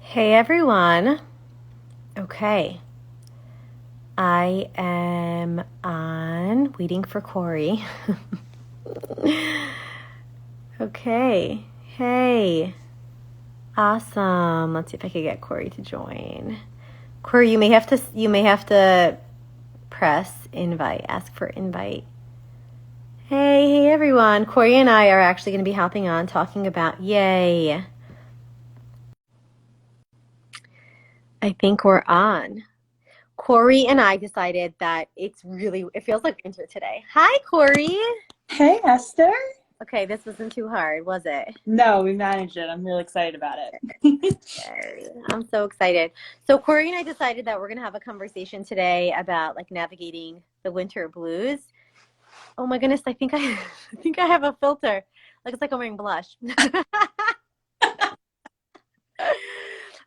Hey everyone. Okay. I am on waiting for Corey. Okay. Hey. Awesome. Let's see if I can get Corey to join. Corey, you may have to press invite, ask for invite. Hey everyone. Corey and I are actually going to be hopping on talking about yay. I think we're on. Corey and I decided that it feels like winter today. Hi, Corey. Hey, Esther. Okay, this wasn't too hard, was it? No, we managed it. I'm really excited about it. Yay. I'm so excited. So Corey and I decided that we're gonna have a conversation today about like navigating the winter blues. Oh my goodness, I think I I think I have a filter. Like it's like I'm wearing blush. I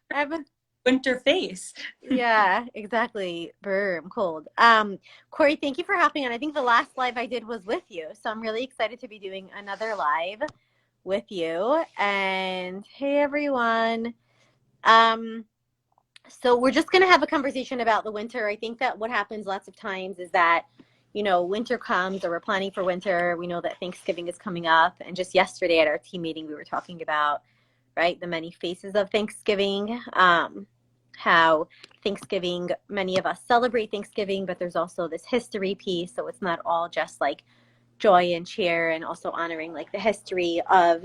haven't Winter face. Yeah, exactly. Brr, I'm cold. Corey, thank you for hopping on. I think the last live I did was with you, so I'm really excited to be doing another live with you. And hey, everyone. Um, so we're just gonna have a conversation about the winter. I think that what happens lots of times is that, winter comes or we're planning for winter. We know that Thanksgiving is coming up, and just yesterday at our team meeting, we were talking about, right, the many faces of Thanksgiving. How Thanksgiving, many of us celebrate Thanksgiving, but there's also this history piece. So it's not all just like joy and cheer, and also honoring like the history of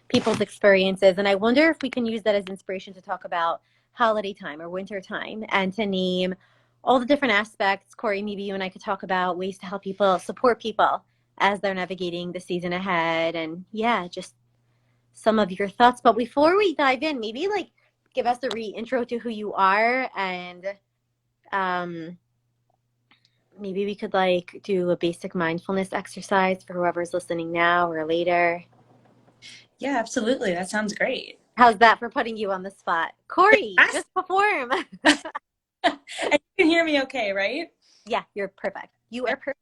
people's experiences. And I wonder if we can use that as inspiration to talk about holiday time or winter time and to name all the different aspects. Corey, maybe you and I could talk about ways to help people support people as they're navigating the season ahead. And yeah, just some of your thoughts. But before we dive in, maybe like give us a intro to who you are, and um, maybe we could like do a basic mindfulness exercise for whoever's listening now or later. Yeah, absolutely. That sounds great. How's that for putting you on the spot? Corey, Yes. just perform. And you can hear me okay, right? Yeah, you're perfect. You Yeah. are perfect.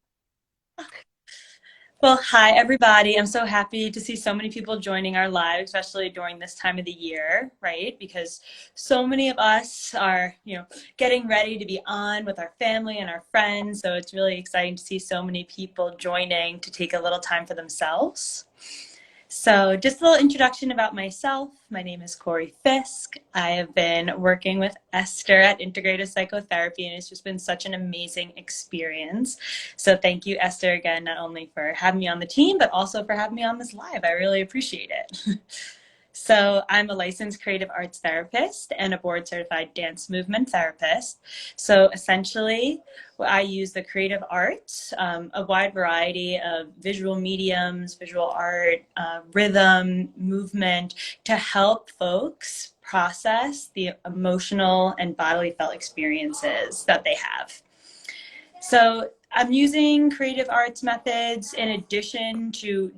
Well, hi, everybody. I'm so happy to see so many people joining our live, especially during this time of the year, right? Because so many of us are, getting ready to be on with our family and our friends. So it's really exciting to see so many people joining to take a little time for themselves. So just a little introduction about myself. My name is Corey Fisk. I have been working with Esther at Integrative Psychotherapy, and it's just been such an amazing experience. So thank you, Esther, again, not only for having me on the team, but also for having me on this live. I really appreciate it. So I'm a licensed creative arts therapist and a board certified dance movement therapist. So essentially, I use the creative arts, a wide variety of visual mediums, visual art, rhythm, movement, to help folks process the emotional and bodily felt experiences that they have. So I'm using creative arts methods in addition to,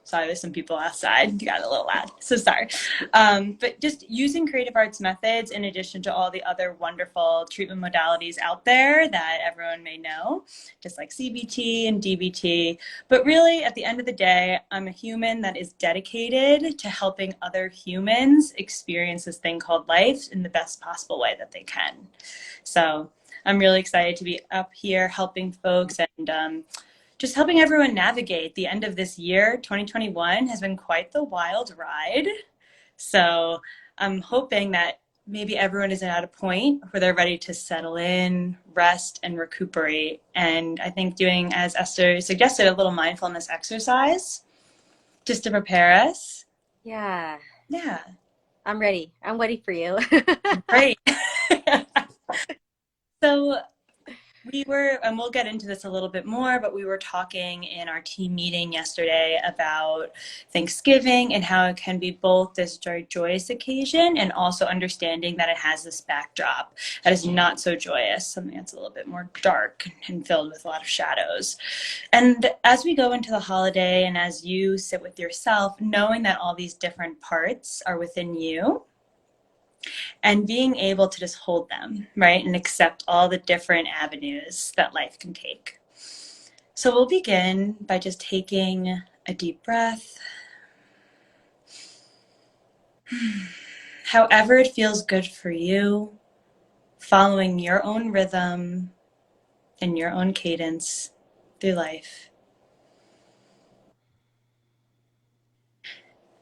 sorry, there's some people outside. You got a little loud. So sorry. But just using creative arts methods in addition to all the other wonderful treatment modalities out there that everyone may know, just like CBT and DBT. But really, at the end of the day, I'm a human that is dedicated to helping other humans experience this thing called life in the best possible way that they can. So I'm really excited to be up here helping folks and just helping everyone navigate the end of this year. 2021 has been quite the wild ride. So I'm hoping that maybe everyone is at a point where they're ready to settle in, rest, and recuperate. And I think doing, as Esther suggested, a little mindfulness exercise just to prepare us. Yeah, Yeah, I'm ready. I'm ready for you. great. So we were, and we'll get into this a little bit more, but we were talking in our team meeting yesterday about Thanksgiving and how it can be both this very joyous occasion and also understanding that it has this backdrop that is not so joyous, something that's a little bit more dark and filled with a lot of shadows. And as we go into the holiday and as you sit with yourself, knowing that all these different parts are within you, and being able to just hold them, right? And accept all the different avenues that life can take. So we'll begin by just taking a deep breath however it feels good for you, following your own rhythm and your own cadence through life.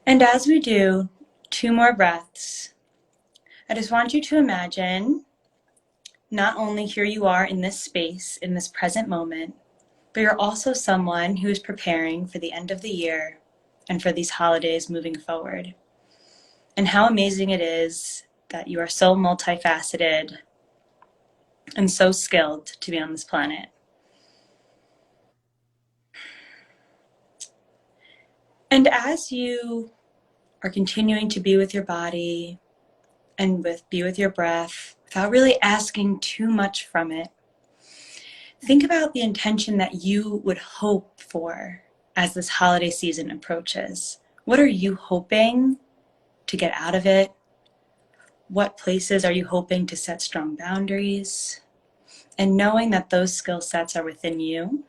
And as we do 2 more breaths, I just want you to imagine not only here you are in this space, in this present moment, but you're also someone who is preparing for the end of the year and for these holidays moving forward. And how amazing it is that you are so multifaceted and so skilled to be on this planet. And as you are continuing to be with your body and be with your breath without really asking too much from it, think about the intention that you would hope for as this holiday season approaches. What are you hoping to get out of it? What places are you hoping to set strong boundaries? And knowing that those skill sets are within you,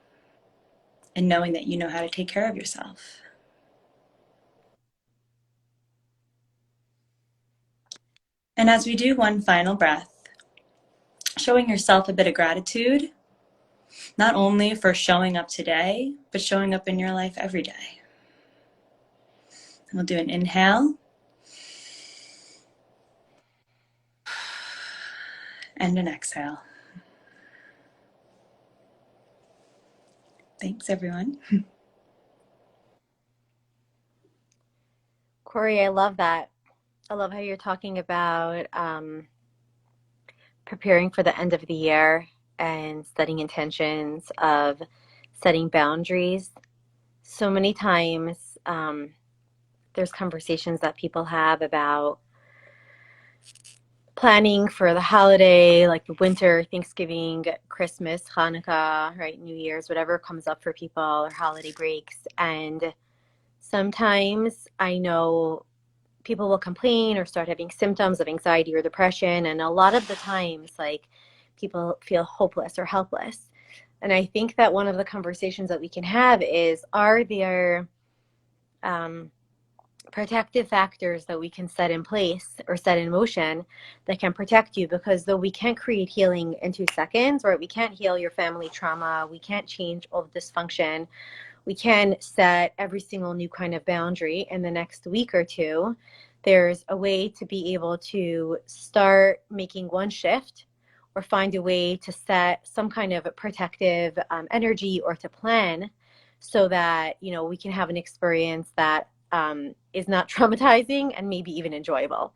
and knowing that you know how to take care of yourself. And as we do one final breath, showing yourself a bit of gratitude, not only for showing up today, but showing up in your life every day. And we'll do an inhale and an exhale. Thanks, everyone. Corey, I love that. I love how you're talking about preparing for the end of the year and setting intentions of setting boundaries. So many times there's conversations that people have about planning for the holiday, like the winter, Thanksgiving, Christmas, Hanukkah, right, New Year's, whatever comes up for people, or holiday breaks. And sometimes I know people will complain or start having symptoms of anxiety or depression. And a lot of the times, like, people feel hopeless or helpless. And I think that one of the conversations that we can have is, are there protective factors that we can set in place or set in motion that can protect you? Because though we can't create healing in 2 seconds, right? We can't heal your family trauma. We can't change all the dysfunction. We can set every single new kind of boundary in the next week or two. There's a way to be able to start making one shift, or find a way to set some kind of protective energy, or to plan so that, you know, we can have an experience that is not traumatizing and maybe even enjoyable.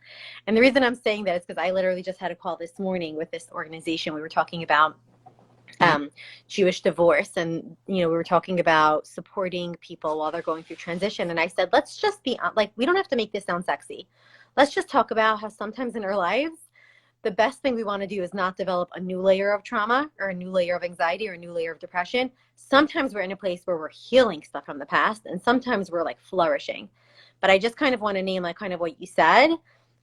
And the reason I'm saying that is because I literally just had a call this morning with this organization. We were talking about Jewish divorce, and we were talking about supporting people while they're going through transition. And I said, let's just be like, we don't have to make this sound sexy. Let's just talk about how sometimes in our lives, the best thing we want to do is not develop a new layer of trauma or a new layer of anxiety or a new layer of depression. Sometimes we're in a place where we're healing stuff from the past, and sometimes we're like flourishing. But I just kind of want to name, like, kind of what you said.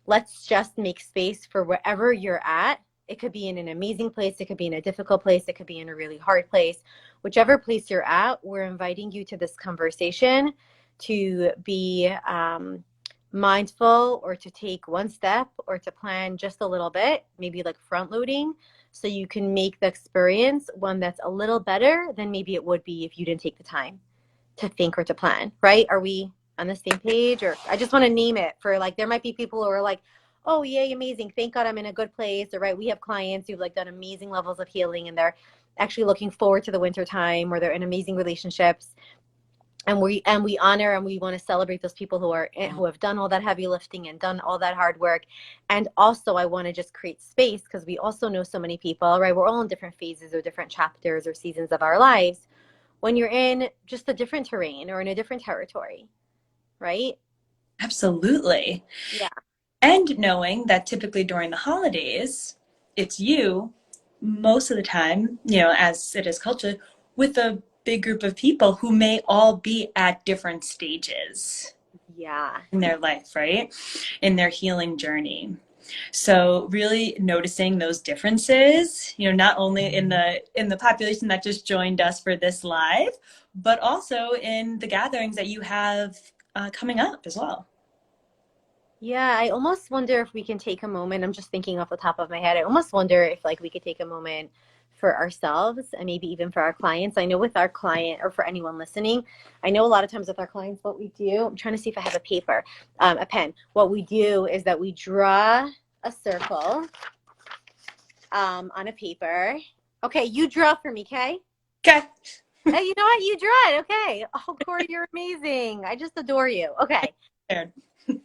Let's just make space for wherever you're at. It could be in an amazing place. It could be in a difficult place. It could be in a really hard place. Whichever place you're at, we're inviting you to this conversation to be mindful, or to take one step, or to plan just a little bit, maybe like front loading, so you can make the experience one that's a little better than maybe it would be if you didn't take the time to think or to plan, right? Are we on the same page? Or I just want to name it for, like, there might be people who are like, oh, yay, amazing. Thank God I'm in a good place. Or, right, we have clients who've like done amazing levels of healing, and they're actually looking forward to the winter time, or they're in amazing relationships. And we honor and we want to celebrate those people who have done all that heavy lifting and done all that hard work. And also, I want to just create space, because we also know so many people, right? We're all in different phases or different chapters or seasons of our lives. When you're in just a different terrain or in a different territory, right? Absolutely. Yeah. And knowing that typically during the holidays, it's you most of the time, as it is culture, with a big group of people who may all be at different stages Yeah. in their life, right? In their healing journey. So really noticing those differences, not only in the population that just joined us for this live, but also in the gatherings that you have coming up as well. Yeah, I almost wonder if we can take a moment. I'm just thinking off the top of my head. I almost wonder if like we could take a moment for ourselves and maybe even for our clients. I know with our client or for anyone listening, I know a lot of times with our clients, what we do, I'm trying to see if I have a paper, a pen. What we do is that we draw a circle on a paper. Okay, you draw for me, Kay? Okay. Hey, you know what? You draw it. Okay. Oh, Corey, you're amazing. I just adore you. Okay.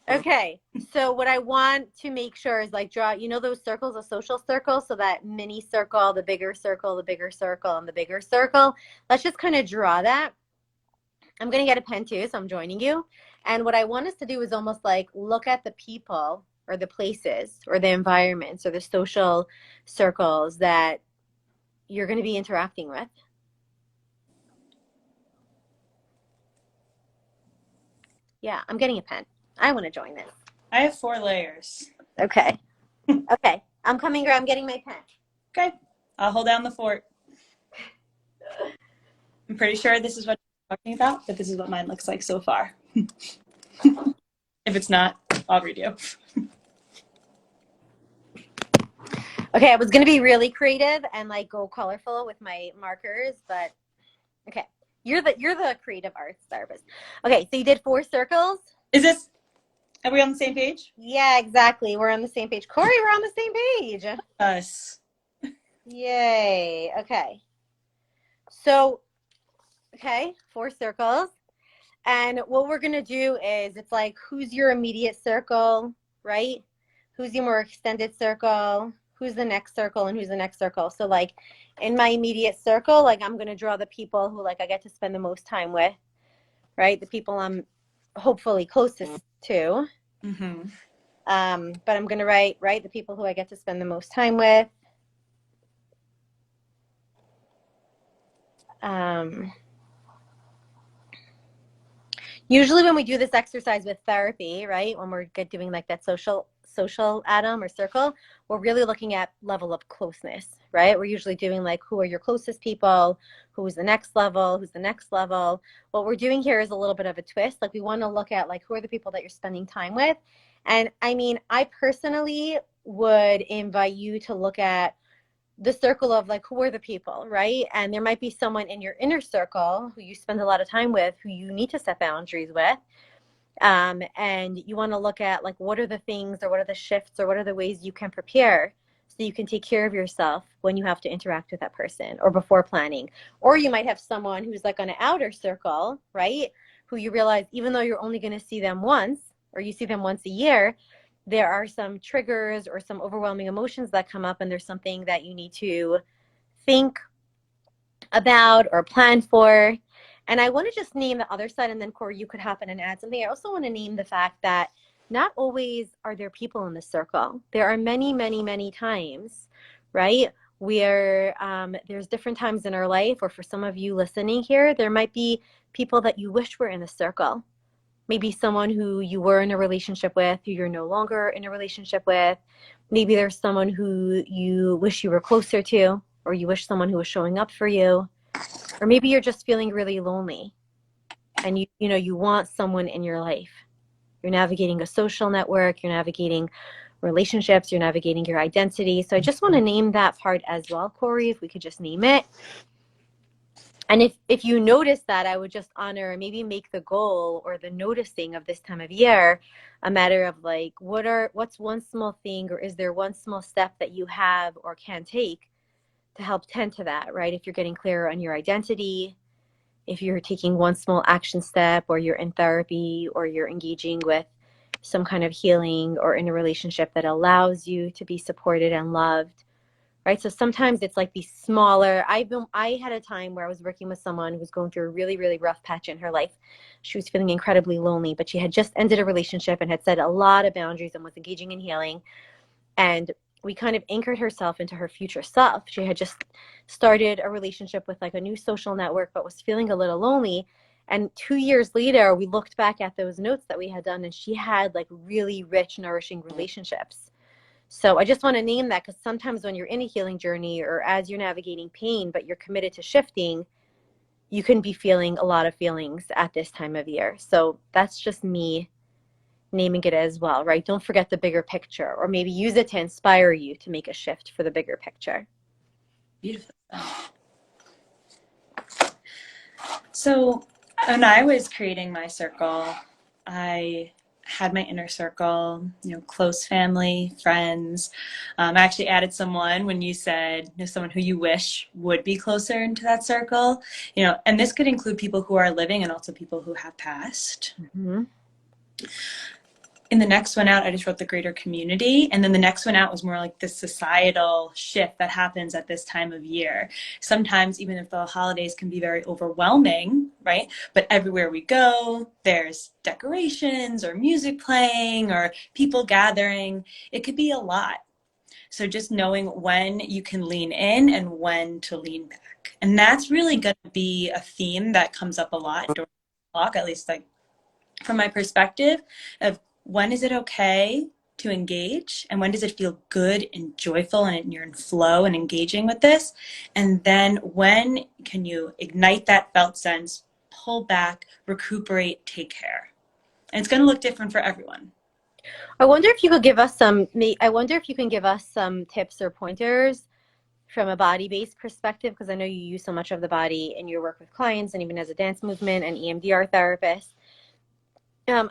Okay. So what I want to make sure is like draw, you know, those circles, a social circle. So that mini circle, the bigger circle, the bigger circle, and the bigger circle. Let's just kind of draw that. I'm going to get a pen too. So I'm joining you. And what I want us to do is almost like look at the people or the places or the environments or the social circles that you're going to be interacting with. Yeah, I'm getting a pen. I want to join this. I have 4 layers. Okay. Okay. I'm coming. I'm getting my pen. Okay. I'll hold down the fort. I'm pretty sure this is what you're talking about, but this is what mine looks like so far. If it's not, I'll read you. Okay, I was gonna be really creative and like go colorful with my markers, but okay. You're the creative arts therapist. Okay, so you did 4 circles. Are we on the same page? Yeah, exactly. We're on the same page. Corey, we're on the same page. Us. Yay. Okay. So, okay, 4 circles. And what we're going to do is it's like, who's your immediate circle, right? Who's your more extended circle? Who's the next circle and who's the next circle? So like in my immediate circle, like I'm going to draw the people who like I get to spend the most time with, right? The people I'm hopefully closest to. Mm-hmm. But I'm going to write, right, the people who I get to spend the most time with. Usually when we do this exercise with therapy, right, when we're doing like that social atom or circle, we're really looking at level of closeness, right? We're usually doing like who are your closest people, who's the next level, who's the next level. What we're doing here is a little bit of a twist. Like we want to look at like who are the people that you're spending time with. And I mean, I personally would invite you to look at the circle of like who are the people, right? And there might be someone in your inner circle who you spend a lot of time with who you need to set boundaries with. And you want to look at like what are the things or what are the shifts or what are the ways you can prepare so you can take care of yourself when you have to interact with that person or before planning. Or you might have someone who's like on an outer circle, right? Who you realize even though you're only going to see them once or you see them once a year, there are some triggers or some overwhelming emotions that come up and there's something that you need to think about or plan for. And I want to just name the other side, and then Corey, you could hop in and add something. I also want to name the fact that not always are there people in the circle. There are many, many, many times, right, where there's different times in our life, or for some of you listening here, there might be people that you wish were in the circle. Maybe someone who you were in a relationship with, who you're no longer in a relationship with. Maybe there's someone who you wish you were closer to, or you wish someone who was showing up for you. Or maybe you're just feeling really lonely and you want someone in your life. You're navigating a social network, you're navigating relationships, you're navigating your identity. So I just want to name that part as well, Corey, if we could just name it. And if you notice that, I would just honor, maybe make the goal or the noticing of this time of year a matter of like, what's one small thing, or is there one small step that you have or can take to help tend to that, right? If you're getting clearer on your identity, if you're taking one small action step, or you're in therapy, or you're engaging with some kind of healing or in a relationship that allows you to be supported and loved, right? So sometimes it's like these smaller, I had a time where I was working with someone who was going through a really, really rough patch in her life. She was feeling incredibly lonely, but she had just ended a relationship and had set a lot of boundaries and was engaging in healing. And we kind of anchored herself into her future self. She had just started a relationship with like a new social network, but was feeling a little lonely. And 2 years later, we looked back at those notes that we had done, and she had like really rich, nourishing relationships. So I just want to name that because sometimes when you're in a healing journey or as you're navigating pain, but you're committed to shifting, you can be feeling a lot of feelings at this time of year. So that's just me naming it as well, right? Don't forget the bigger picture, or maybe use it to inspire you to make a shift for the bigger picture. Beautiful. So when I was creating my circle, I had my inner circle, close family, friends. I actually added someone when you said, someone who you wish would be closer into that circle, and this could include people who are living and also people who have passed. Mm-hmm. In the next one out, I just wrote the greater community. And then the next one out was more like this societal shift that happens at this time of year. Sometimes, even if the holidays can be very overwhelming, right? But everywhere we go, there's decorations or music playing or people gathering. It could be a lot. So just knowing when you can lean in and when to lean back. And that's really going to be a theme that comes up a lot during the talk, at least like from my perspective of when is it okay to engage and when does it feel good and joyful and you're in flow and engaging with this, and then when can you ignite that felt sense, pull back, recuperate, take care. And it's going to look different for everyone. I wonder if you could give us some tips or pointers from a body-based perspective, because I know you use so much of the body in your work with clients and even as a dance movement and EMDR therapist.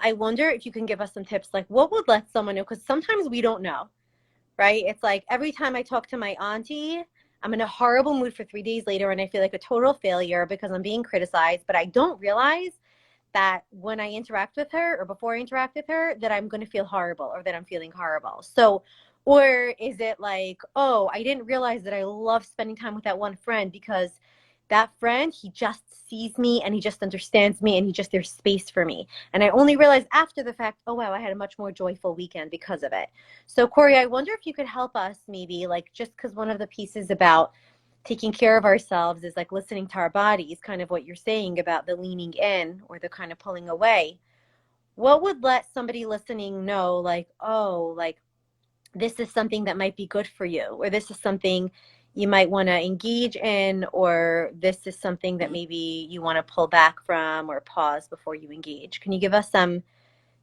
I wonder if you can give us some tips, like what would let someone know, because sometimes we don't know, right? It's like every time I talk to my auntie, I'm in a horrible mood for 3 days later and I feel like a total failure because I'm being criticized, but I don't realize that when I interact with her or before I interact with her, that I'm going to feel horrible or that I'm feeling horrible. So, or is it like, oh, I didn't realize that I love spending time with that one friend because that friend, he just sees me and he just understands me and there's space for me. And I only realized after the fact, oh, wow, I had a much more joyful weekend because of it. So, Corey, I wonder if you could help us maybe, like, just because one of the pieces about taking care of ourselves is like listening to our bodies, kind of what you're saying about the leaning in or the kind of pulling away. What would let somebody listening know, like, oh, like this is something that might be good for you, or this is something you might want to engage in, or this is something that maybe you want to pull back from or pause before you engage? Can you give us some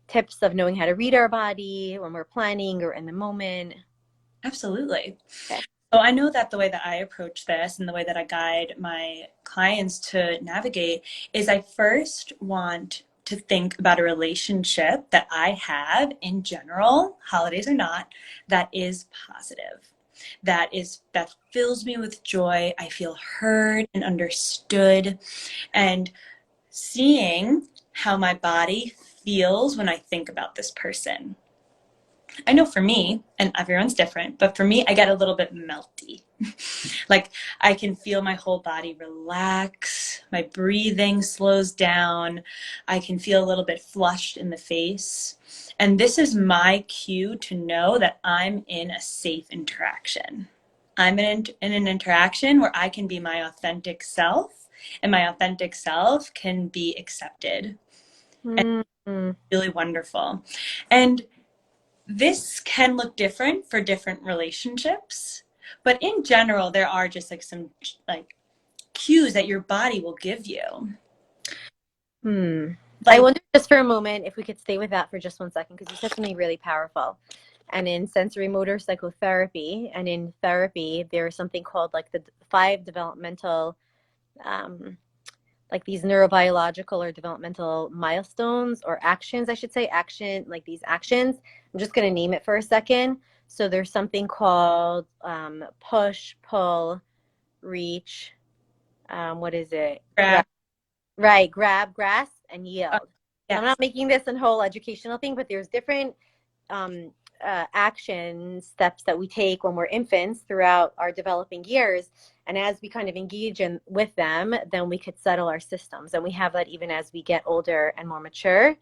tips of knowing how to read our body when we're planning or in the moment? Absolutely. Okay. So I know that the way that I approach this and the way that I guide my clients to navigate is I first want to think about a relationship that I have in general, holidays or not, that is positive. That fills me with joy. I feel heard and understood, and seeing how my body feels when I think about this person. I know for me, and everyone's different, but for me, I get a little bit melty. Like I can feel my whole body relax, my breathing slows down, I can feel a little bit flushed in the face. And this is my cue to know that I'm in a safe interaction. I'm in an interaction where I can be my authentic self, and my authentic self can be accepted. And Mm-hmm. really wonderful. And this can look different for different relationships, but in general, there are just like some like cues that your body will give you. I Like, wonder just for a moment if we could stay with that for just 1 second, because you said something really powerful. And in sensory motor psychotherapy and in therapy, there is something called like the 5 developmental, um, like these neurobiological or developmental milestones or actions, I should say, like these actions. I'm just going to name it for a second. So there's something called push, pull, reach. What is it? grab. Right, grab, grasp, and uh, yield. So I'm yes. not making this a whole educational thing, but there's different um, action steps that we take when we're infants throughout our developing years. And as we kind of engage with them, then we could settle our systems. And we have that even as we get older and more mature.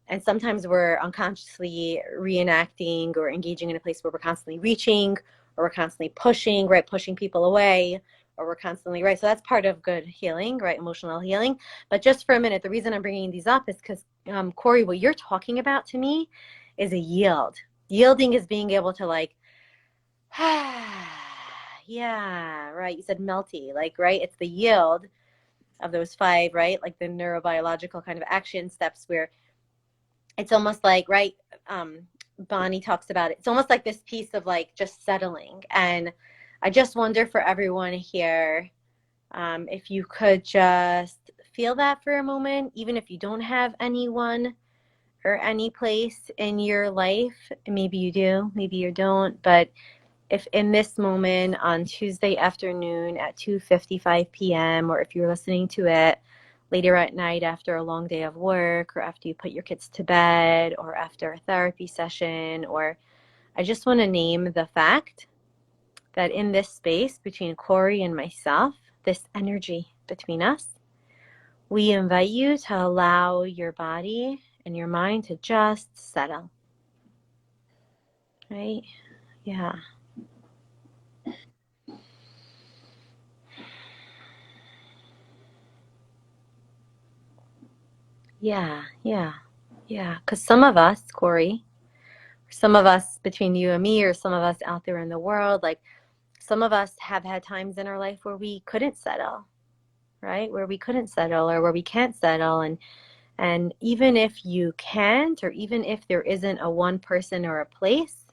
And sometimes we're unconsciously reenacting or engaging in a place where we're constantly reaching or we're constantly pushing, right? Pushing people away, or we're constantly, right? So that's part of good healing, right? Emotional healing. But just for a minute, the reason I'm bringing these up is because, Corey, what you're talking about to me is a yield. Yielding is being able to like, yeah, right. You said melty, like, right? It's the yield of those 5, right? Like the neurobiological kind of action steps where it's almost like, right, um, Bonnie talks about it. It's almost like this piece of like just settling. And I just wonder for everyone here, if you could just feel that for a moment, even if you don't have anyone or any place in your life. Maybe you do, maybe you don't. But if in this moment on Tuesday afternoon at 2:55 p.m., or if you're listening to it later at night after a long day of work, or after you put your kids to bed, or after a therapy session, or I just want to name the fact that in this space between Corey and myself, this energy between us, we invite you to allow your body and your mind to just settle, right? Yeah. Yeah. Because some of us, Corey, some of us between you and me, or some of us out there in the world, like some of us have had times in our life where we couldn't settle, right? Where we couldn't settle or where we can't settle. And even if you can't, or even if there isn't a one person or a place,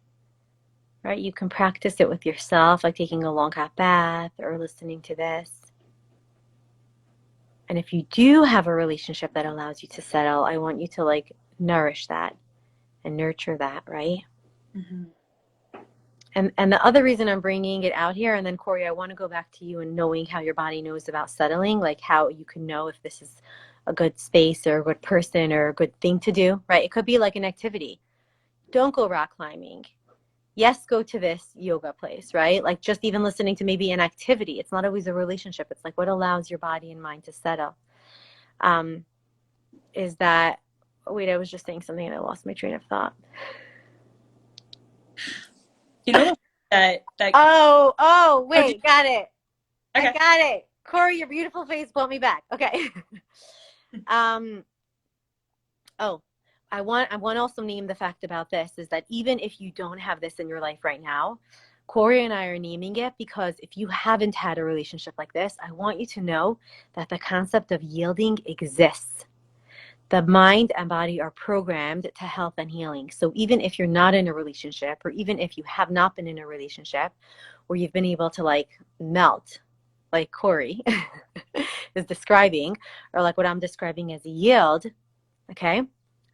right, you can practice it with yourself, like taking a long hot bath or listening to this. And if you do have a relationship that allows you to settle, I want you to like nourish that and nurture that, right? Mm-hmm. And the other reason I'm bringing it out here, and then Corey, I want to go back to you and knowing how your body knows about settling, like how you can know if this is a good space or a good person or a good thing to do, right? It could be like an activity. Don't go rock climbing. Yes, go to this yoga place, right? Like just even listening to maybe an activity. It's not always a relationship. It's like what allows your body and mind to settle. Um, is that, wait, I was just saying something and I lost my train of thought. You know that oh, Wait, got it. I okay. got it. Corey, your beautiful face brought me back. Okay. um, oh, I want to also name the fact about this is that even if you don't have this in your life right now, Corey and I are naming it because if you haven't had a relationship like this, I want you to know that the concept of yielding exists. The mind and body are programmed to health and healing. So even if you're not in a relationship, or even if you have not been in a relationship where you've been able to like melt, like Corey is describing, or like what I'm describing as a yield, okay?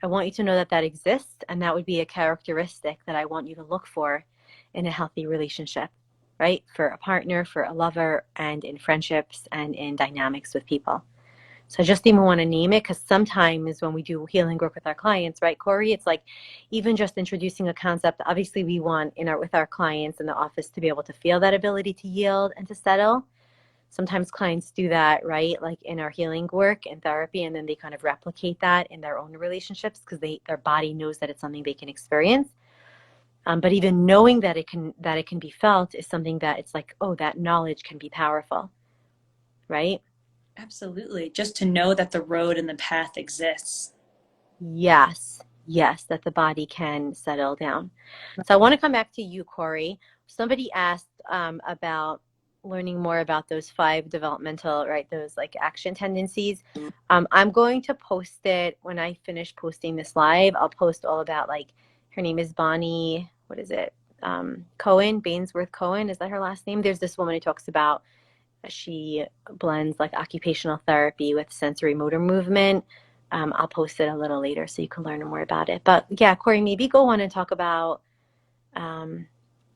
I want you to know that that exists, and that would be a characteristic that I want you to look for in a healthy relationship, right? For a partner, for a lover, and in friendships and in dynamics with people. So I just even want to name it because sometimes when we do healing work with our clients, right, Corey, it's like even just introducing a concept. Obviously, we want with our clients in the office to be able to feel that ability to yield and to settle. Sometimes clients do that, right, like in our healing work and therapy, and then they kind of replicate that in their own relationships because their body knows that it's something they can experience. But even knowing that it can be felt is something that it's like, oh, that knowledge can be powerful, right? Absolutely. Just to know that the road and the path exists. Yes, that the body can settle down. So I want to come back to you, Corey. Somebody asked about learning more about those five developmental, right? Those like action tendencies. I'm going to post it when I finish posting this live. I'll post all about like her name is Bonnie. What is it? Cohen, Bainsworth Cohen. Is that her last name? There's this woman who talks about she blends like occupational therapy with sensory motor movement. I'll post it a little later so you can learn more about it. But yeah, Corey, maybe go on and talk about um,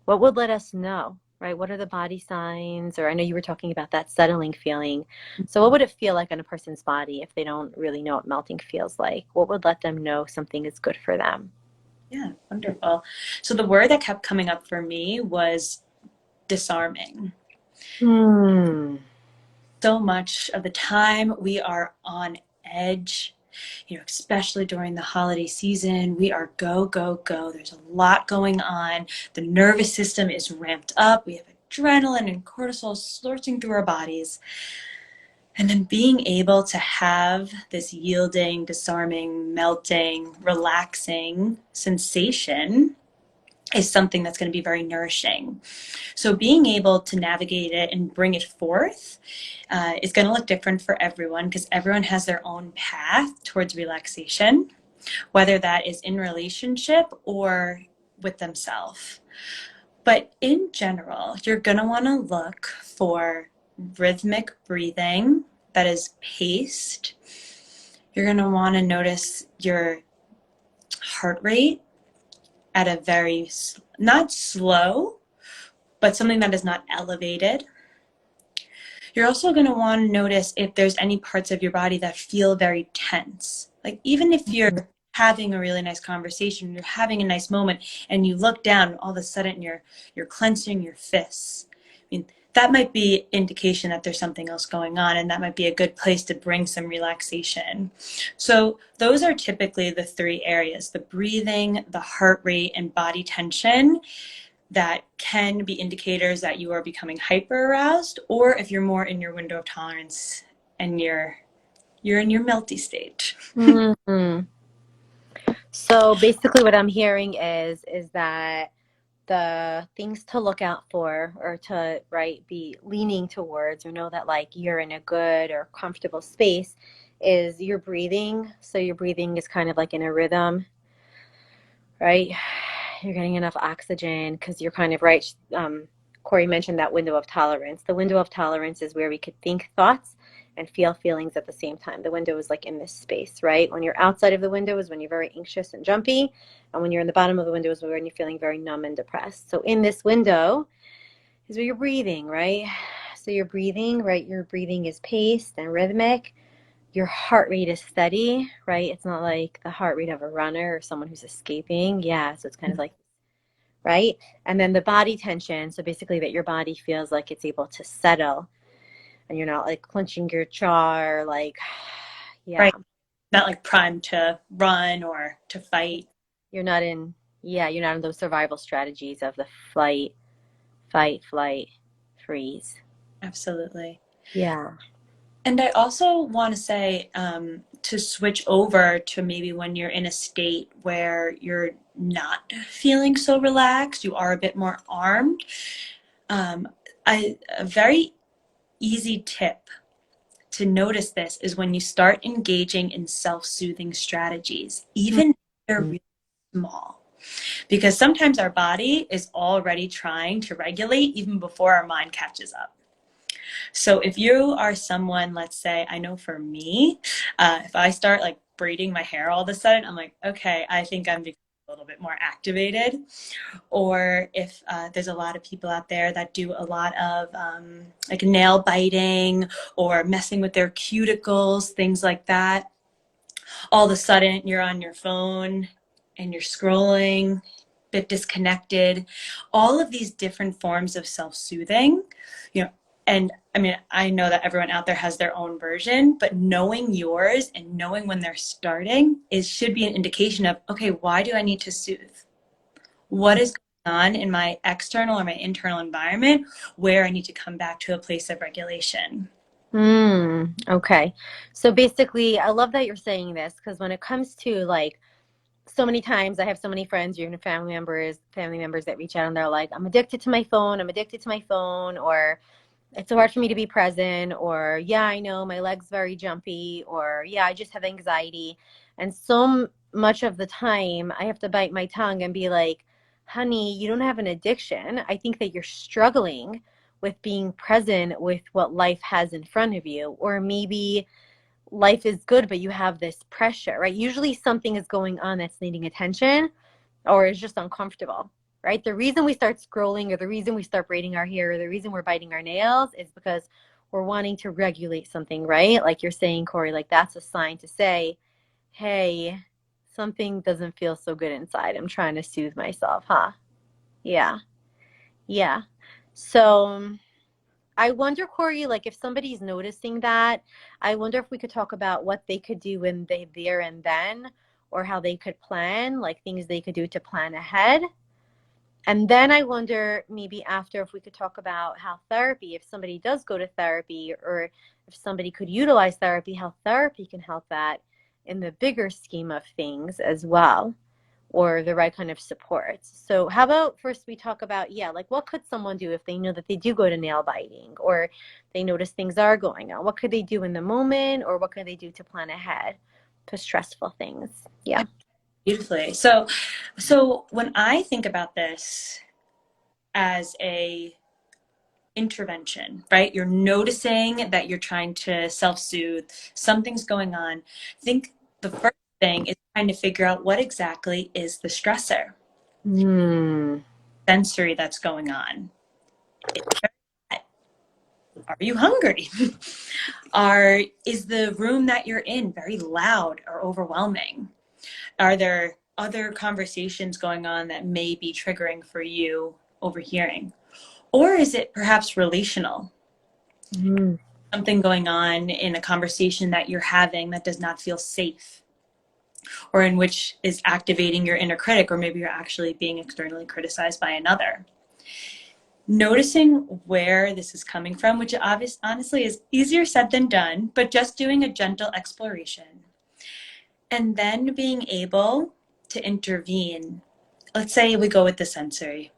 what would let us know, right? What are the body signs? Or I know you were talking about that settling feeling. So what would it feel like on a person's body if they don't really know what melting feels like? What would let them know something is good for them? Yeah, wonderful. So the word that kept coming up for me was disarming. Hmm. So much of the time we are on edge, especially during the holiday season. We are go, go, go. There's a lot going on. The nervous system is ramped up. We have adrenaline and cortisol slurting through our bodies. And then being able to have this yielding, disarming, melting, relaxing sensation is something that's going to be very nourishing. So being able to navigate it and bring it forth is going to look different for everyone because everyone has their own path towards relaxation. whether that is in relationship or with themselves. But in general, you're going to want to look for rhythmic breathing that is paced. You're going to want to notice your heart rate at a very, not slow, but something that is not elevated. You're also going to want to notice if there's any parts of your body that feel very tense. Like even if you're having a really nice conversation, you're having a nice moment, and you look down, and all of a sudden you're clenching your fists. I mean, that might be indication that there's something else going on, and that might be a good place to bring some relaxation. So those are typically the three areas: the breathing, the heart rate, and body tension, that can be indicators that you are becoming hyper aroused, or if you're more in your window of tolerance and you're in your melty state. Mm-hmm. So basically what I'm hearing is that the things to look out for, or to, right, be leaning towards, or know that like you're in a good or comfortable space, is your breathing. So your breathing is kind of like in a rhythm, right? You're getting enough oxygen because you're kind of right. Corey mentioned that window of tolerance. The window of tolerance is where we could think thoughts and feel feelings at the same time. The window is like in this space, right? When you're outside of the window is when you're very anxious and jumpy. And when you're in the bottom of the window is when you're feeling very numb and depressed. So in this window is where you're breathing, right? So you're breathing, right? Your breathing is paced and rhythmic. Your heart rate is steady, right? It's not like the heart rate of a runner or someone who's escaping. Yeah, so it's kind of like, right? And then the body tension, so basically that your body feels like it's able to settle and you're not like clenching your jaw or like, yeah, Right. Not like primed to run or to fight. you're not in, yeah, you're not in those survival strategies of the flight, fight, flight, freeze. Absolutely. Yeah. And I also want to say, to switch over to maybe when you're in a state where you're not feeling so relaxed, you are a bit more armed. Um, a very easy tip to notice this is when you start engaging in self-soothing strategies, even if they're Mm-hmm. really small. Because sometimes our body is already trying to regulate even before our mind catches up. So if you are someone, let's say, I know for me, if I start like braiding my hair all of a sudden, I'm like, okay, I think I'm becoming a little bit more activated. Or if there's a lot of people out there that do a lot of like nail biting or messing with their cuticles, things like that, all of a sudden you're on your phone and you're scrolling, a bit disconnected. All of these different forms of self-soothing, you know, and I mean, I know that everyone out there has their own version, but knowing yours and knowing when they're starting is should be an indication of, okay, why do I need to soothe? What is going on in my external or my internal environment where I need to come back to a place of regulation? Okay. So basically, I love that you're saying this because when it comes to like so many times I have so many friends, even family members that reach out and they're like, I'm addicted to my phone, I'm addicted to my phone, or it's so hard for me to be present, or yeah, I know my leg's very jumpy, or yeah, I just have anxiety. And so much of the time I have to bite my tongue and be like, honey, you don't have an addiction. I think that you're struggling with being present with what life has in front of you, or maybe life is good, but you have this pressure, right? Usually something is going on that's needing attention or is just uncomfortable, right? The reason we start scrolling or the reason we start braiding our hair or the reason we're biting our nails is because we're wanting to regulate something, right? Like you're saying, Corey, like that's a sign to say, hey, something doesn't feel so good inside. I'm trying to soothe myself, huh? Yeah. Yeah. So I wonder, Corey, like if somebody's noticing that, I wonder if we could talk about what they could do when they there and then, or how they could plan, like things they could do to plan ahead. And then I wonder maybe after if we could talk about how therapy, if somebody does go to therapy, or if somebody could utilize therapy, how therapy can help that in the bigger scheme of things as well, or the right kind of supports. So how about first we talk about, yeah, like what could someone do if they know that they do go to nail biting or they notice things are going on? What could they do in the moment or what could they do to plan ahead? for stressful things. Yeah. Beautifully. So when I think about this as a intervention, right? You're noticing that you're trying to self-soothe, something's going on. I think the first thing is trying to figure out what exactly is the stressor, Mm. sensory that's going on. Are you hungry? Is the room that you're in very loud or overwhelming? Are there other conversations going on that may be triggering for you overhearing? Or is it perhaps relational? Mm. Something going on in a conversation that you're having that does not feel safe, or in which is activating your inner critic, or maybe you're actually being externally criticized by another. Noticing where this is coming from, which honestly is easier said than done, but just doing a gentle exploration. And then being able to intervene. Let's say we go with the sensory.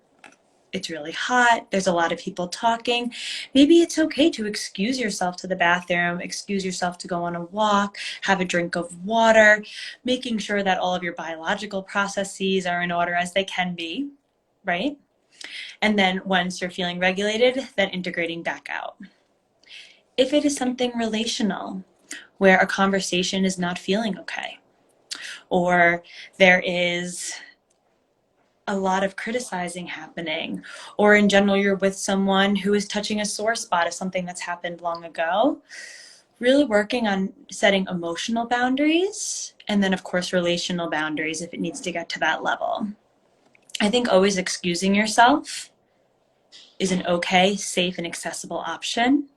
It's really hot. There's a lot of people talking. Maybe it's okay to excuse yourself to the bathroom, excuse yourself to go on a walk, have a drink of water, making sure that all of your biological processes are in order as they can be, right? And then once you're feeling regulated, then integrating back out. If it is something relational, where a conversation is not feeling okay, or there is a lot of criticizing happening, or in general, you're with someone who is touching a sore spot of something that's happened long ago, really working on setting emotional boundaries, and then, of course, relational boundaries if it needs to get to that level. I think always excusing yourself is an okay, safe, and accessible option.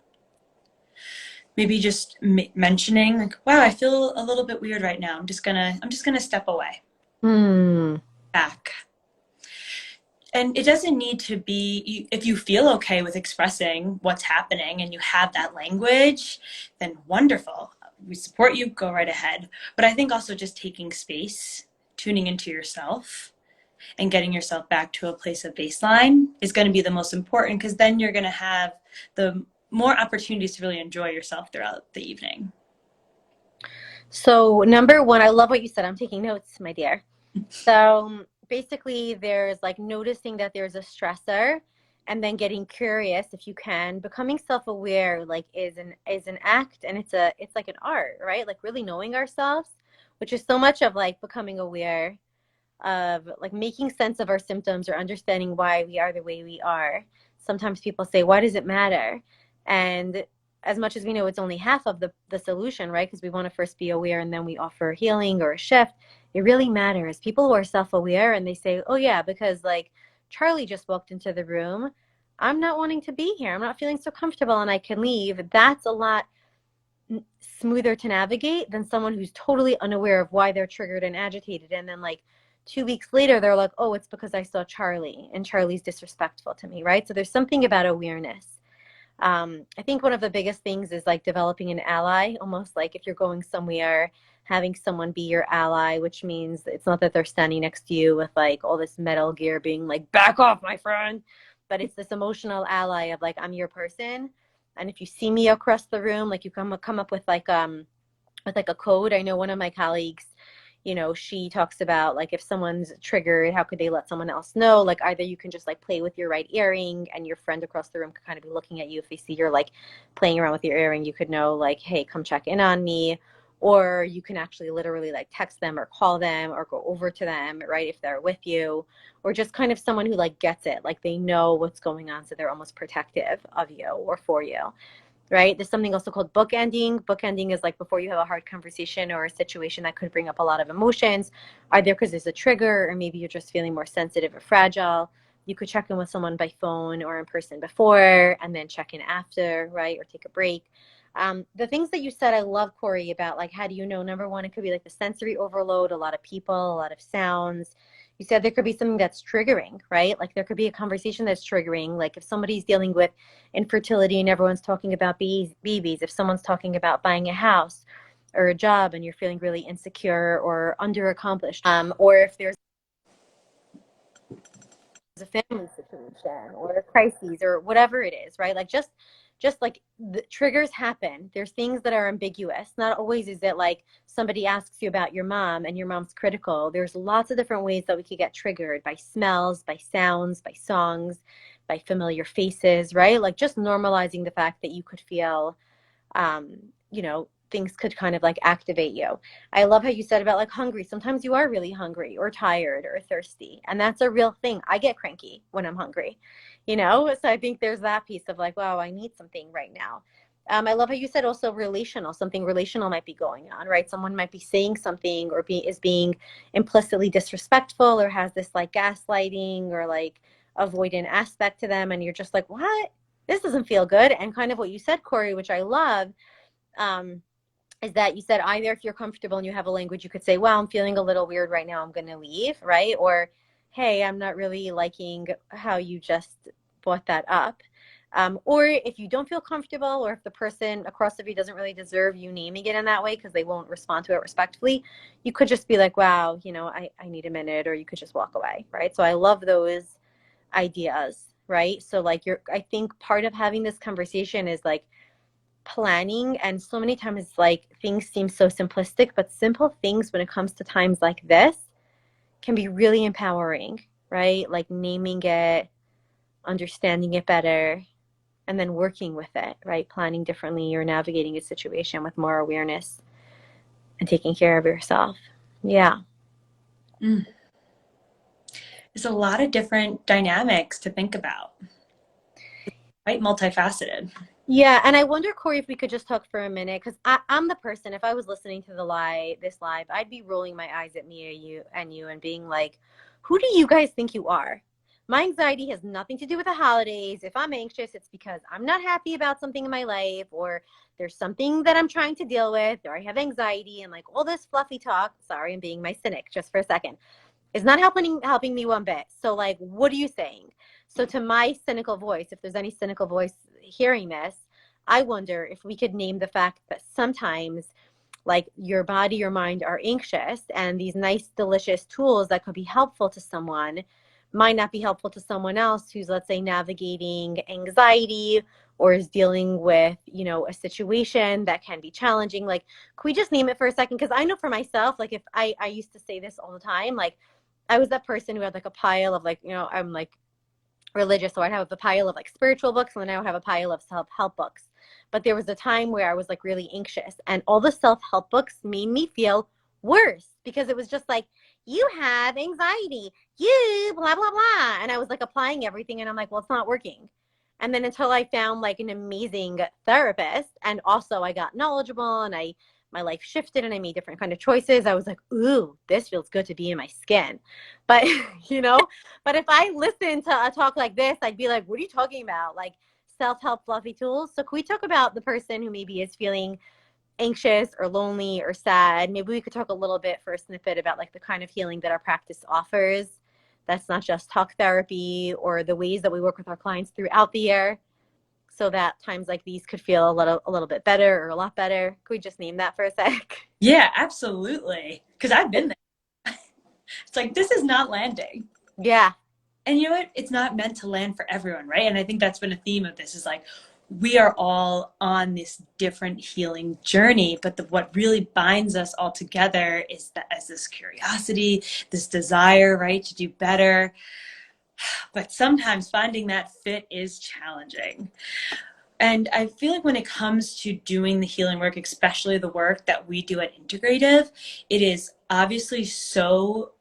Maybe just mentioning, like, wow, I feel a little bit weird right now. I'm just gonna step away, Mm. back. And it doesn't need to be, if you feel okay with expressing what's happening and you have that language, then wonderful. We support you, go right ahead. But I think also just taking space, tuning into yourself, and getting yourself back to a place of baseline is going to be the most important, because then you're going to have the more opportunities to really enjoy yourself throughout the evening. So number one, I love what you said. I'm taking notes, my dear. So basically there's like noticing that there's a stressor and then getting curious if you can. Becoming self-aware like is an act, and it's like an art, right? Like really knowing ourselves, which is so much of like becoming aware of like making sense of our symptoms or understanding why we are the way we are. Sometimes people say, why does it matter? And as much as we know it's only half of the solution, right? Because we want to first be aware and then we offer healing or a shift. It really matters. People who are self-aware and they say, oh yeah, because like Charlie just walked into the room, I'm not wanting to be here, I'm not feeling so comfortable, and I can leave. That's a lot smoother to navigate than someone who's totally unaware of why they're triggered and agitated, and then like 2 weeks later they're like, oh, it's because I saw Charlie and Charlie's disrespectful to me, right? So there's something about awareness. I think one of the biggest things is like developing an ally, almost like if you're going somewhere, having someone be your ally, which means it's not that they're standing next to you with like all this metal gear being like, back off, my friend, but it's this emotional ally of like, I'm your person. And if you see me across the room, like you come up with like a code. I know one of my colleagues, she talks about like if someone's triggered, how could they let someone else know? Like either you can just like play with your right earring and your friend across the room could kind of be looking at you. If they see you're like playing around with your earring, you could know like, hey, come check in on me. Or you can actually literally like text them or call them or go over to them, right, if they're with you, or just kind of someone who like gets it, like they know what's going on, so they're almost protective of you or for you, right? There's something also called bookending. Bookending is like before you have a hard conversation or a situation that could bring up a lot of emotions, either because there's a trigger or maybe you're just feeling more sensitive or fragile. You could check in with someone by phone or in person before and then check in after, right? Or take a break. The things that you said, I love, Corey, about like, how do you know? Number one, it could be like the sensory overload, a lot of people, a lot of sounds. You said there could be something that's triggering, right? Like there could be a conversation that's triggering. Like if somebody's dealing with infertility and everyone's talking about babies, if someone's talking about buying a house or a job and you're feeling really insecure or underaccomplished, or if there's a family situation or a crisis or whatever it is, right? Like just like the triggers happen. There's things that are ambiguous. Not always is it like somebody asks you about your mom and your mom's critical. There's lots of different ways that we could get triggered by smells, by sounds, by songs, by familiar faces, right? Like just normalizing the fact that you could feel um, you know, things could kind of like activate you. I love how you said about like hungry. Sometimes you are really hungry or tired or thirsty. And that's a real thing. I get cranky when I'm hungry, you know? So I think there's that piece of like, wow, I need something right now. I love how you said also relational. Something relational might be going on, right? Someone might be saying something or is being implicitly disrespectful or has this like gaslighting or like avoidant aspect to them. And you're just like, what? This doesn't feel good. And kind of what you said, Corey, which I love, um, is that you said either if you're comfortable and you have a language, you could say, well, I'm feeling a little weird right now, I'm going to leave, right? Or, hey, I'm not really liking how you just brought that up. Or if you don't feel comfortable, or if the person across the you doesn't really deserve you naming it in that way because they won't respond to it respectfully, you could just be like, wow, you know, I need a minute, or you could just walk away, right? So I love those ideas, right? So like I think part of having this conversation is like planning, and so many times it's like things seem so simplistic, but simple things when it comes to times like this can be really empowering, right? Like naming it, understanding it better, and then working with it, right? Planning differently or navigating a situation with more awareness and taking care of yourself. Yeah. Mm. There's a lot of different dynamics to think about, right? Multifaceted. Yeah, and I wonder, Corey, if we could just talk for a minute, because I'm the person. If I was listening to this live, I'd be rolling my eyes at me, or you, and being like, "Who do you guys think you are?" My anxiety has nothing to do with the holidays. If I'm anxious, it's because I'm not happy about something in my life, or there's something that I'm trying to deal with, or I have anxiety, and like all this fluffy talk. Sorry, I'm being my cynic just for a second, is not helping me one bit. So like, what are you saying? So to my cynical voice, if there's any cynical voice hearing this, I wonder if we could name the fact that sometimes like your body, your mind are anxious, and these nice, delicious tools that could be helpful to someone might not be helpful to someone else who's, let's say, navigating anxiety or is dealing with, you know, a situation that can be challenging. Like, can we just name it for a second? Because I know for myself, like if I used to say this all the time, like I was that person who had like a pile of like, you know, I'm like religious, so I'd have a pile of like spiritual books, and then I would have a pile of self-help books. But there was a time where I was like really anxious, and all the self-help books made me feel worse because it was just like, you have anxiety, you blah blah blah, and I was like applying everything, and I'm like, well, it's not working. And then until I found like an amazing therapist, and also I got knowledgeable, and I my life shifted and I made different kind of choices, I was like, ooh, this feels good to be in my skin. But you know, but if I listened to a talk like this, I'd be like, what are you talking about? Like self-help fluffy tools. So can we talk about the person who maybe is feeling anxious or lonely or sad? Maybe we could talk a little bit for a snippet about like the kind of healing that our practice offers. That's not just talk therapy, or the ways that we work with our clients throughout the year, so that times like these could feel a little bit better or a lot better. Could we just name that for a sec? Yeah, absolutely. Because I've been there. It's like, this is not landing. Yeah. And you know what? It's not meant to land for everyone, right? And I think that's been a theme of this is like, we are all on this different healing journey, but what really binds us all together is that as this curiosity, this desire, right, to do better. But sometimes finding that fit is challenging. And I feel like when it comes to doing the healing work, especially the work that we do at Integrative, it is obviously so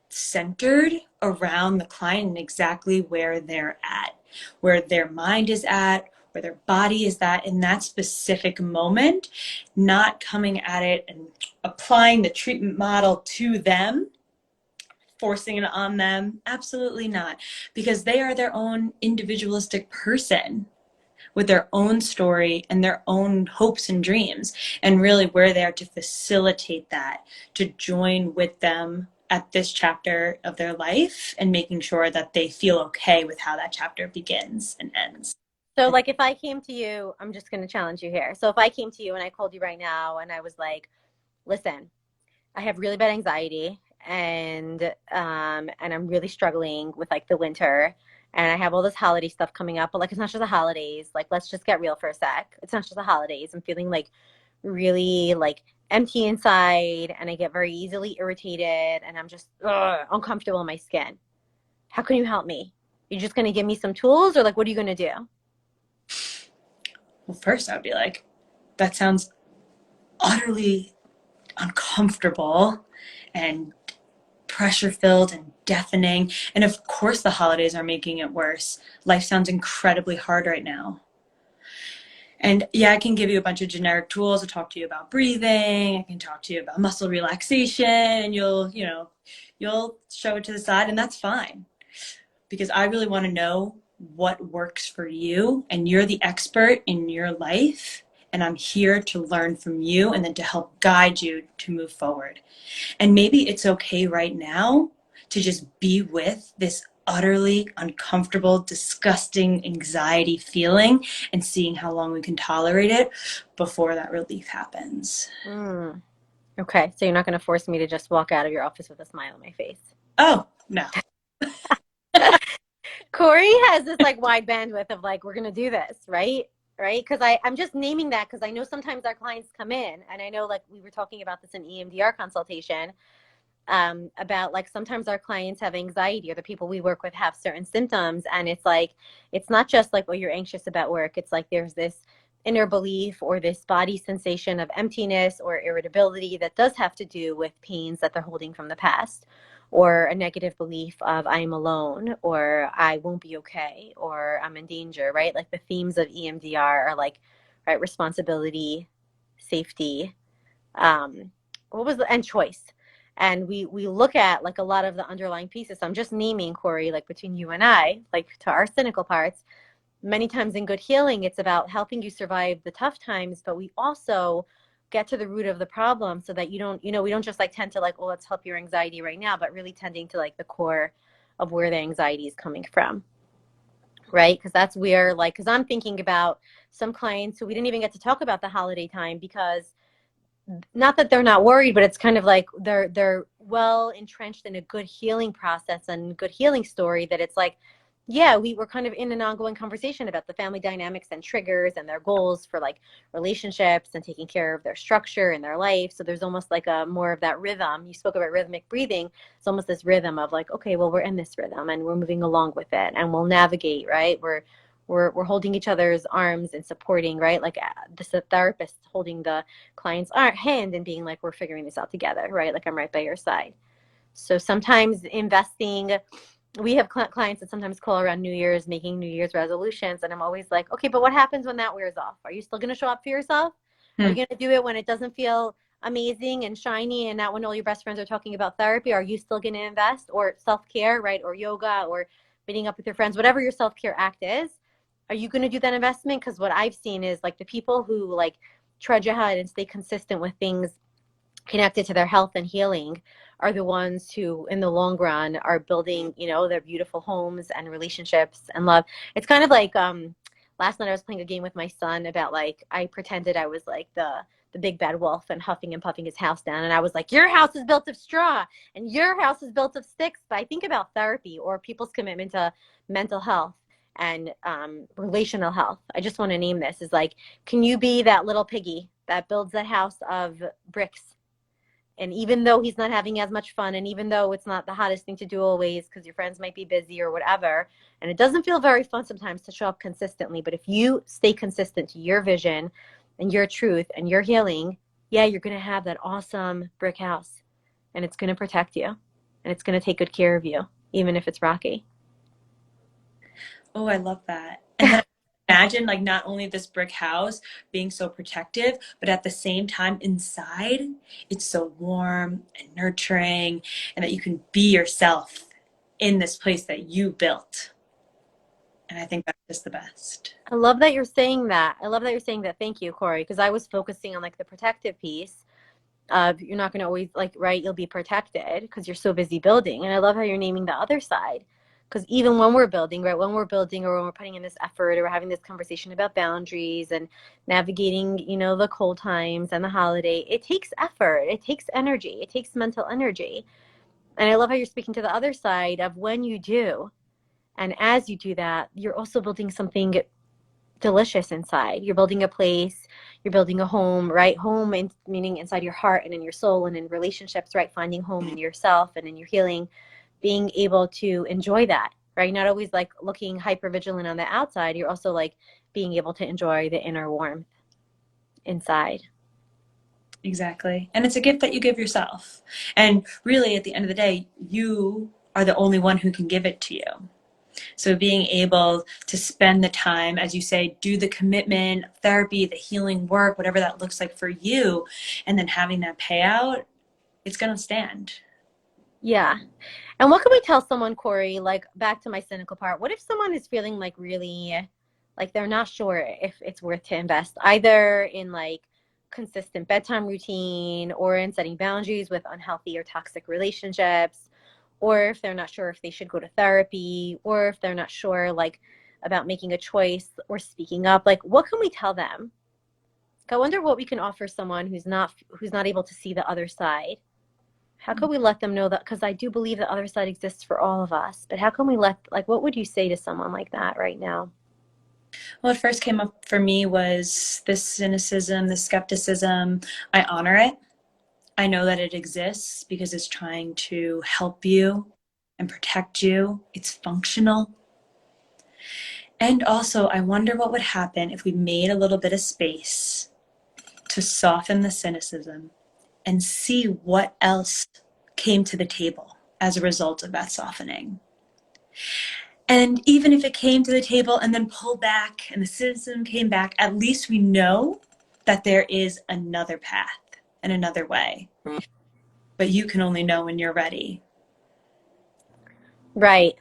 centered around the client and exactly where they're at, where their mind is at, where their body is at in that specific moment, not coming at it and applying the treatment model to them, forcing it on them. Absolutely not, because they are their own individualistic person with their own story and their own hopes and dreams. And really, we're there to facilitate that, to join with them at this chapter of their life and making sure that they feel okay with how that chapter begins and ends. So, like, if I came to you, I'm just going to challenge you here. So, if I came to you and I called you right now and I was like, listen, I have really bad anxiety and I'm really struggling with like the winter, and I have all this holiday stuff coming up, but like it's not just the holidays. Like let's just get real for a sec. It's not just the holidays. I'm feeling like really like empty inside, and I get very easily irritated, and I'm just uncomfortable in my skin. How can you help me? You're just going to give me some tools, or like what are you going to do? Well, first I'd be like, that sounds utterly uncomfortable and pressure filled and deafening. And of course, the holidays are making it worse. Life sounds incredibly hard right now. And yeah, I can give you a bunch of generic tools. I'll talk to you about breathing. I can talk to you about muscle relaxation, and you'll show it to the side, and that's fine. Because I really want to know what works for you, and you're the expert in your life. And I'm here to learn from you and then to help guide you to move forward. And maybe it's okay right now to just be with this utterly uncomfortable, disgusting anxiety feeling and seeing how long we can tolerate it before that relief happens. Mm. Okay, so you're not going to force me to just walk out of your office with a smile on my face. Oh, no. Corey has this like wide bandwidth of like, we're going to do this, right? Right? Because I'm just naming that because I know sometimes our clients come in, and I know like we were talking about this in EMDR consultation, about like sometimes our clients have anxiety, or the people we work with have certain symptoms, and it's like it's not just like, oh, you're anxious about work. It's like there's this inner belief or this body sensation of emptiness or irritability that does have to do with pains that they're holding from the past, or a negative belief of I'm alone, or I won't be okay, or I'm in danger, right? Like the themes of EMDR are like, right, responsibility, safety, what was the and choice. And we look at like a lot of the underlying pieces. So I'm just naming, Corey, like between you and I, like to our cynical parts, many times in good healing, it's about helping you survive the tough times, but we also get to the root of the problem so that you don't, we don't just like tend to like, well, let's help your anxiety right now, but really tending to like the core of where the anxiety is coming from. Right? Because that's where like, because I'm thinking about some clients who we didn't even get to talk about the holiday time, because not that they're not worried, but it's kind of like they're well entrenched in a good healing process and good healing story, that it's like, yeah, we were kind of in an ongoing conversation about the family dynamics and triggers and their goals for like relationships and taking care of their structure in their life. So there's almost like a more of that rhythm. You spoke about rhythmic breathing. It's almost this rhythm of like, okay, well, we're in this rhythm and we're moving along with it, and we'll navigate, right? We're holding each other's arms and supporting, right? Like the therapist holding the client's hand and being like, we're figuring this out together, right? Like I'm right by your side. So sometimes investing, we have clients that sometimes call around New Year's, making New Year's resolutions. And I'm always like, okay, but what happens when that wears off? Are you still going to show up for yourself? Are you going to do it when it doesn't feel amazing and shiny, and not when all your best friends are talking about therapy? Are you still going to invest, or self-care, right? Or yoga, or meeting up with your friends, whatever your self-care act is? Are you going to do that investment? Because what I've seen is like the people who like trudge ahead and stay consistent with things connected to their health and healing are the ones who in the long run are building, their beautiful homes and relationships and love. It's kind of like last night I was playing a game with my son about like, I pretended I was like the big bad wolf and huffing and puffing his house down, and I was like, your house is built of straw and your house is built of sticks. But I think about therapy or people's commitment to mental health and relational health. I just want to name this is like, can you be that little piggy that builds a house of bricks? And even though he's not having as much fun, and even though it's not the hottest thing to do always because your friends might be busy or whatever, and it doesn't feel very fun sometimes to show up consistently, but if you stay consistent to your vision and your truth and your healing, yeah, you're going to have that awesome brick house, and it's going to protect you, and it's going to take good care of you, even if it's rocky. Oh, I love that. And then imagine like not only this brick house being so protective, but at the same time inside, it's so warm and nurturing, and that you can be yourself in this place that you built. And I think that's just the best. I love that you're saying that. I love that you're saying that. Thank you, Corey, because I was focusing on like the protective piece. You're not going to always like, right, you'll be protected because you're so busy building. And I love how you're naming the other side, because even when we're building, right, when we're building or when we're putting in this effort or we're having this conversation about boundaries and navigating, the cold times and the holiday, it takes effort, it takes energy, it takes mental energy. And I love how you're speaking to the other side of when you do. And as you do that, you're also building something delicious inside. You're building a place, you're building a home, right? Home meaning inside your heart and in your soul and in relationships, right? Finding home in yourself and in your healing, being able to enjoy that, right? Not always like looking hyper vigilant on the outside. You're also like being able to enjoy the inner warmth inside. Exactly. And it's a gift that you give yourself. And really, at the end of the day, you are the only one who can give it to you. So being able to spend the time, as you say, do the commitment, therapy, the healing work, whatever that looks like for you, and then having that payout, it's going to stand. Yeah. And what can we tell someone, Corey, like back to my cynical part, what if someone is feeling like really like they're not sure if it's worth to invest either in like consistent bedtime routine or in setting boundaries with unhealthy or toxic relationships, or if they're not sure if they should go to therapy, or if they're not sure like about making a choice or speaking up, like what can we tell them? I wonder what we can offer someone who's not able to see the other side. How can we let them know that? Because I do believe the other side exists for all of us. But how can we like, what would you say to someone like that right now? What first came up for me was this cynicism, this skepticism. I honor it. I know that it exists because it's trying to help you and protect you. It's functional. And also, I wonder what would happen if we made a little bit of space to soften the cynicism and see what else came to the table as a result of that softening. And even if it came to the table and then pulled back and the cynicism came back, at least we know that there is another path and another way. But you can only know when you're ready. Right.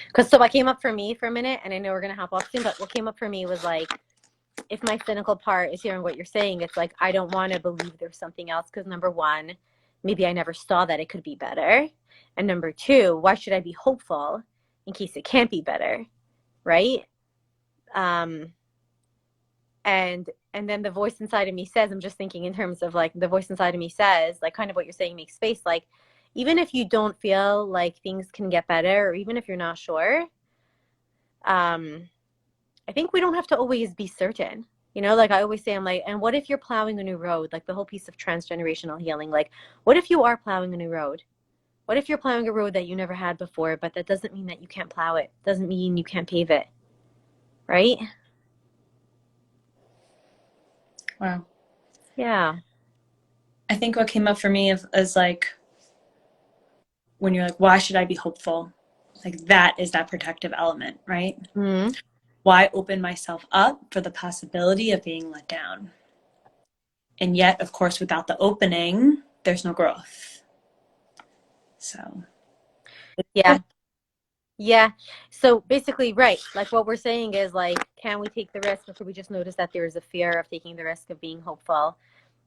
Because so what came up for me for a minute, and I know we're going to hop off soon, but what came up for me was like, if my cynical part is hearing what you're saying, it's like, I don't want to believe there's something else because number one, maybe I never saw that it could be better. And number two, why should I be hopeful in case it can't be better? Right. Um, and then the voice inside of me says, I'm just thinking in terms of like the voice inside of me says, like kind of what you're saying makes space. Like, even if you don't feel like things can get better, or even if you're not sure, I think we don't have to always be certain. Like I always say, I'm like, and what if you're plowing a new road? Like the whole piece of transgenerational healing. Like, what if you are plowing a new road? What if you're plowing a road that you never had before, but that doesn't mean that you can't plow it? Doesn't mean you can't pave it, right? Wow. Yeah. I think what came up for me is like, when you're like, why should I be hopeful? Like that is that protective element, right? Mm-hmm. Why open myself up for the possibility of being let down? And yet, of course, without the opening, there's no growth. So, Yeah. Yeah. So basically, right. Like what we're saying is like, can we take the risk, or could we just notice that there is a fear of taking the risk of being hopeful?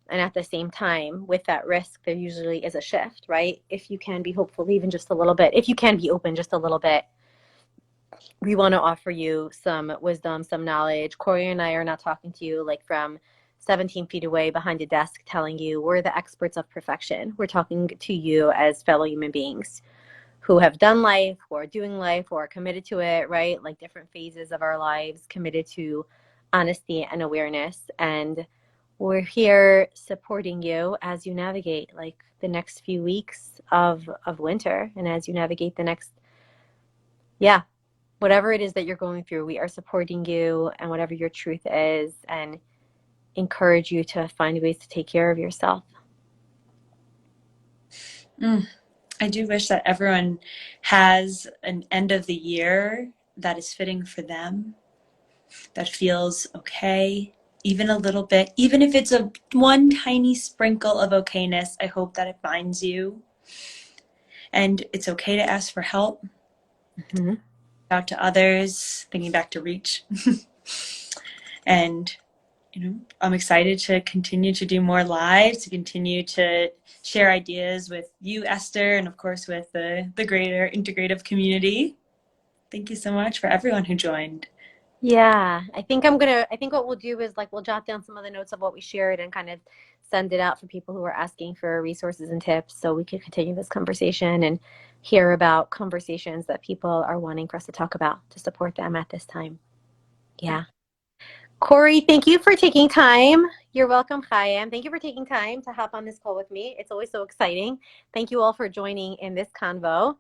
And at the same time, with that risk, there usually is a shift, right? If you can be hopeful, even just a little bit, if you can be open just a little bit, we want to offer you some wisdom, some knowledge. Corey and I are not talking to you like from 17 feet away behind a desk telling you we're the experts of perfection. We're talking to you as fellow human beings who have done life, who are doing life, who are committed to it, right? Like different phases of our lives, committed to honesty and awareness. And we're here supporting you as you navigate like the next few weeks of winter, and as you navigate the next, yeah, whatever it is that you're going through. We are supporting you and whatever your truth is, and encourage you to find ways to take care of yourself. I do wish that everyone has an end of the year that is fitting for them, that feels okay, even a little bit, even if it's a one tiny sprinkle of okayness. I hope that it finds you. And it's okay to ask for help, Mm-hmm. out to others, thinking back to reach. And I'm excited to continue to do more lives, to continue to share ideas with you, Esther, and of course with the greater integrative community. Thank you so much for everyone who joined. Yeah, I think what we'll do is like we'll jot down some of the notes of what we shared and kind of send it out for people who are asking for resources and tips so we can continue this conversation and hear about conversations that people are wanting for us to talk about to support them at this time. Yeah. Corey, thank you for taking time. You're welcome, Chaim. Thank you for taking time to hop on this call with me. It's always so exciting. Thank you all for joining in this convo.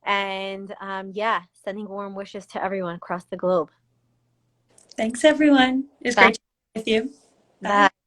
And yeah, sending warm wishes to everyone across the globe. Thanks, everyone. It was Bye. great to be with you. Bye. Bye.